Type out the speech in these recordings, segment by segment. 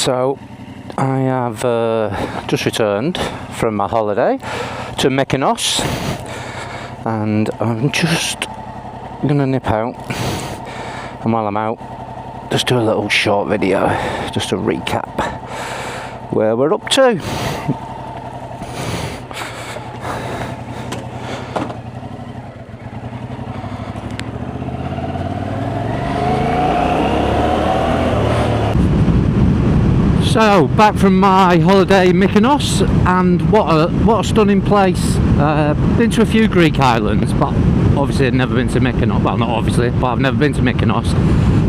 So I have just returned from my holiday to Mykonos, and I'm just gonna nip out, and while I'm out, just do a little short video just to recap where we're up to. So, back from my holiday in Mykonos, and what a stunning place. Been to a few Greek islands, but obviously I've never been to Mykonos. Well, not obviously, but I've never been to Mykonos.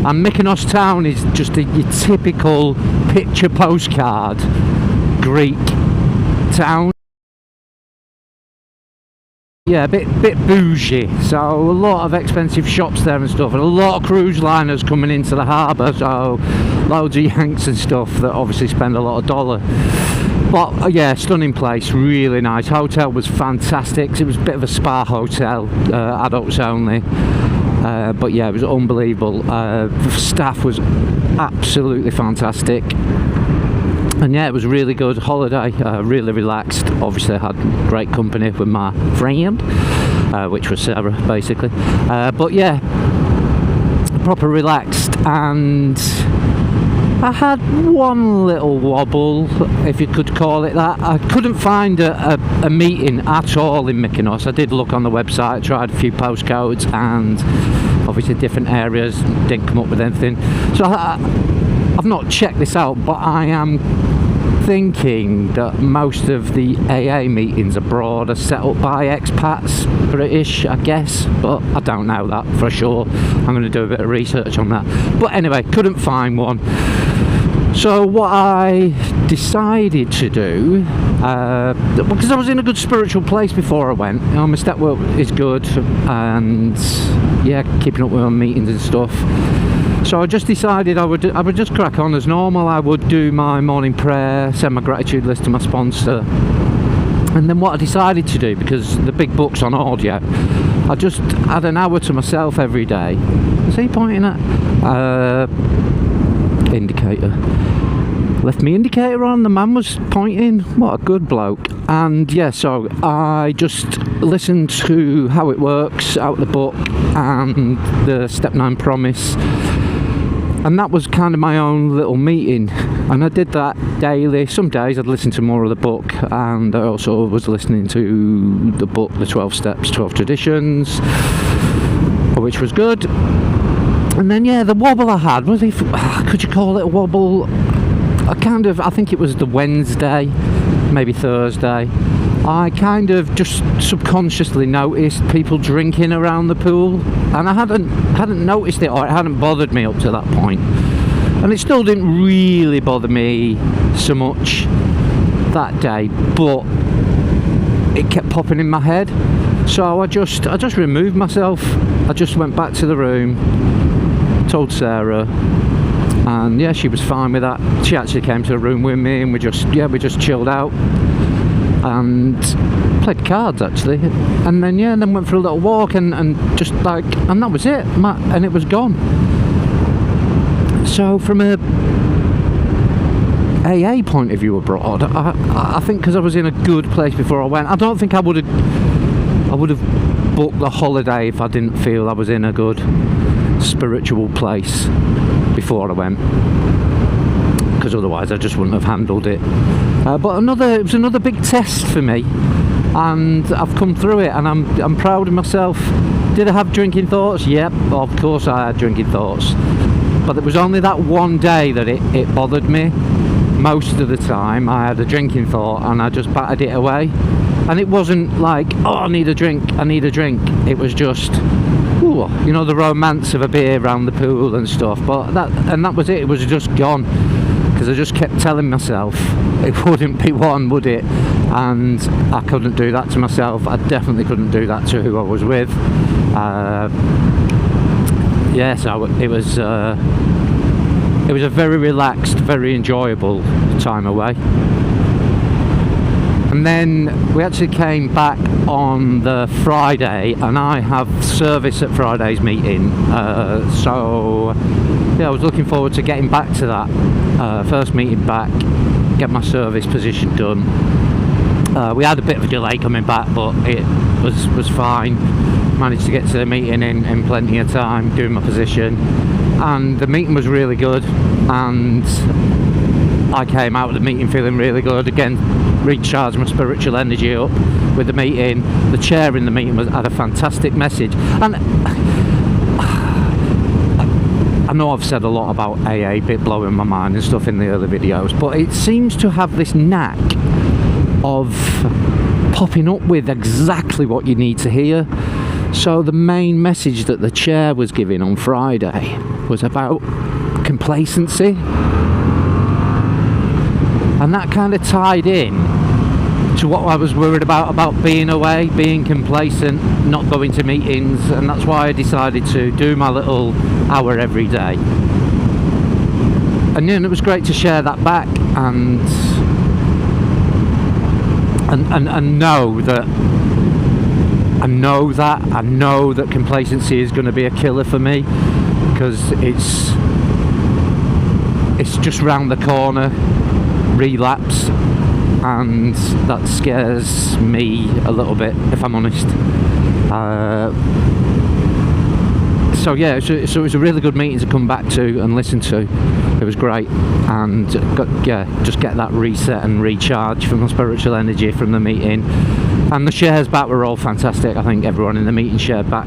And Mykonos town is just your typical picture postcard Greek town. Yeah, a bit bougie, so a lot of expensive shops there and stuff, and a lot of cruise liners coming into the harbour, so loads of Yanks and stuff that obviously spend a lot of dollar. But yeah, stunning place, really nice. Hotel was fantastic. It was a bit of a spa hotel, adults only, but yeah, it was unbelievable. The staff was absolutely fantastic. And yeah, it was a really good holiday, really relaxed. Obviously I had great company with my friend, which was Sarah basically, but yeah, proper relaxed. And I had one little wobble, if you could call it that. I couldn't find a meeting at all in Mykonos. I did look on the website, tried a few postcodes and obviously different areas, didn't come up with anything. So I've not checked this out, but I am thinking that most of the AA meetings abroad are set up by expats, British, I guess, but I don't know that for sure. I'm going to do a bit of research on that. But anyway, couldn't find one. So what I decided to do, because I was in a good spiritual place before I went, you know, my step work is good, and yeah, keeping up with my meetings and stuff. So I just decided I would just crack on as normal. I would do my morning prayer, send my gratitude list to my sponsor, and then what I decided to do, because the big book's on audio, I just had an hour to myself every day. Is he pointing at indicator? Left me indicator on, the man was pointing. What a good bloke. And yeah, so I just listened to how it works out of the book and the step 9 promise, and that was kind of my own little meeting, and I did that daily. Some days I'd listen to more of the book, and I also was listening to the book, the 12 steps, 12 traditions, which was good. And then yeah, the wobble I had, could you call it a wobble? I think it was the Wednesday, maybe Thursday, I kind of just subconsciously noticed people drinking around the pool, and I hadn't noticed it, or it hadn't bothered me up to that point, and it still didn't really bother me so much that day, but it kept popping in my head. So I just removed myself. I just went back to the room, told Sarah, and yeah, she was fine with that. She actually came to the room with me, and we just chilled out and played cards actually, and then went for a little walk, and just like, and that was it, and it was gone. So from a AA point of view abroad, I think because I was in a good place before I went, I don't think I would have booked the holiday if I didn't feel I was in a good spiritual place before I went, because otherwise I just wouldn't have handled it. But it was another big test for me, and I've come through it, and I'm proud of myself. Did I have drinking thoughts? Yep, of course I had drinking thoughts, but it was only that one day that it bothered me. Most of the time I had a drinking thought and I just batted it away, and it wasn't like, oh, I need a drink. It was just, ooh, you know, the romance of a beer around the pool and stuff, but that was it. It was just gone, because I just kept telling myself it wouldn't be one, would it? And I couldn't do that to myself. I definitely couldn't do that to who I was with. Yeah, so it was a very relaxed, very enjoyable time away. And then we actually came back on the Friday, and I have service at Friday's meeting, so yeah, I was looking forward to getting back to that first meeting back, get my service position done. We had a bit of a delay coming back, but it was fine. Managed to get to the meeting in plenty of time, doing my position, and the meeting was really good, and I came out of the meeting feeling really good. Again, recharged my spiritual energy up with the meeting. The chair in the meeting had a fantastic message, and I know I've said a lot about AA, bit blowing my mind and stuff in the other videos, but it seems to have this knack of popping up with exactly what you need to hear. So the main message that the chair was giving on Friday was about complacency, and that kind of tied in to what I was worried about being away, being complacent, not going to meetings, and that's why I decided to do my little hour every day. And it was great to share that back and know that I know that complacency is going to be a killer for me, because it's just round the corner, relapse, and that scares me a little bit, if I'm honest. So yeah, so it was a really good meeting to come back to and listen to. It was great, and just get that reset and recharge from my spiritual energy from the meeting. And the shares back were all fantastic. I think everyone in the meeting shared back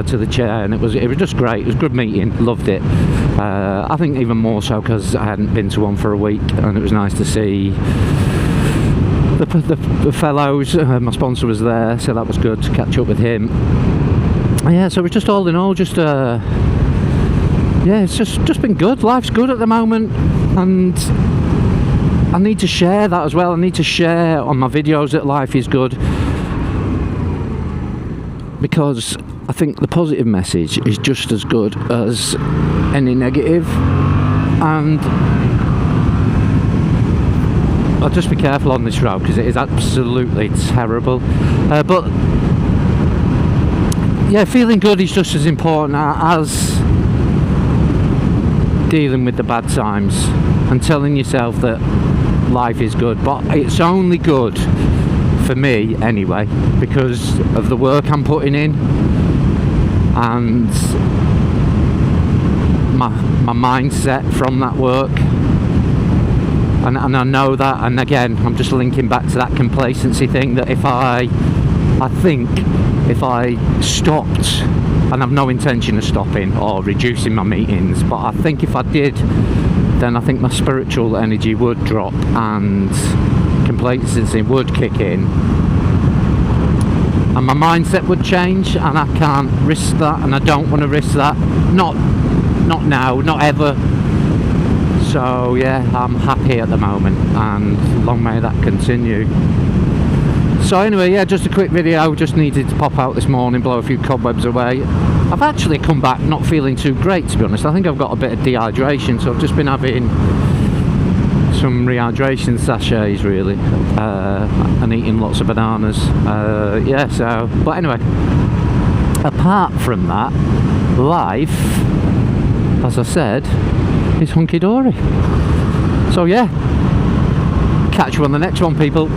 to the chair, and it was just great. It was a good meeting, loved it. I think even more so because I hadn't been to one for a week, and it was nice to see the fellows. My sponsor was there, so that was good to catch up with him. Yeah, so it was just all in all, just it's just been good. Life's good at the moment, and I need to share that as well. I need to share on my videos that life is good, because I think the positive message is just as good as any negative. And I'll just be careful on this road because it is absolutely terrible, but yeah, feeling good is just as important as dealing with the bad times and telling yourself that life is good. But it's only good for me anyway because of the work I'm putting in and my mindset from that work, and I know that. And again, I'm just linking back to that complacency thing, that if I stopped, and I've no intention of stopping or reducing my meetings, but I think if I did, then I think my spiritual energy would drop and complacency would kick in, and my mindset would change, and I can't risk that, and I don't want to risk that. Not now, not ever. So yeah, I'm happy at the moment, and long may that continue. So anyway, yeah, just a quick video. Just needed to pop out this morning, blow a few cobwebs away. I've actually come back not feeling too great, to be honest. I think I've got a bit of dehydration, so I've just been having some rehydration sachets really, and eating lots of bananas. Yeah, so, but anyway, apart from that, life, as I said, is hunky-dory. So yeah, catch you on the next one, people.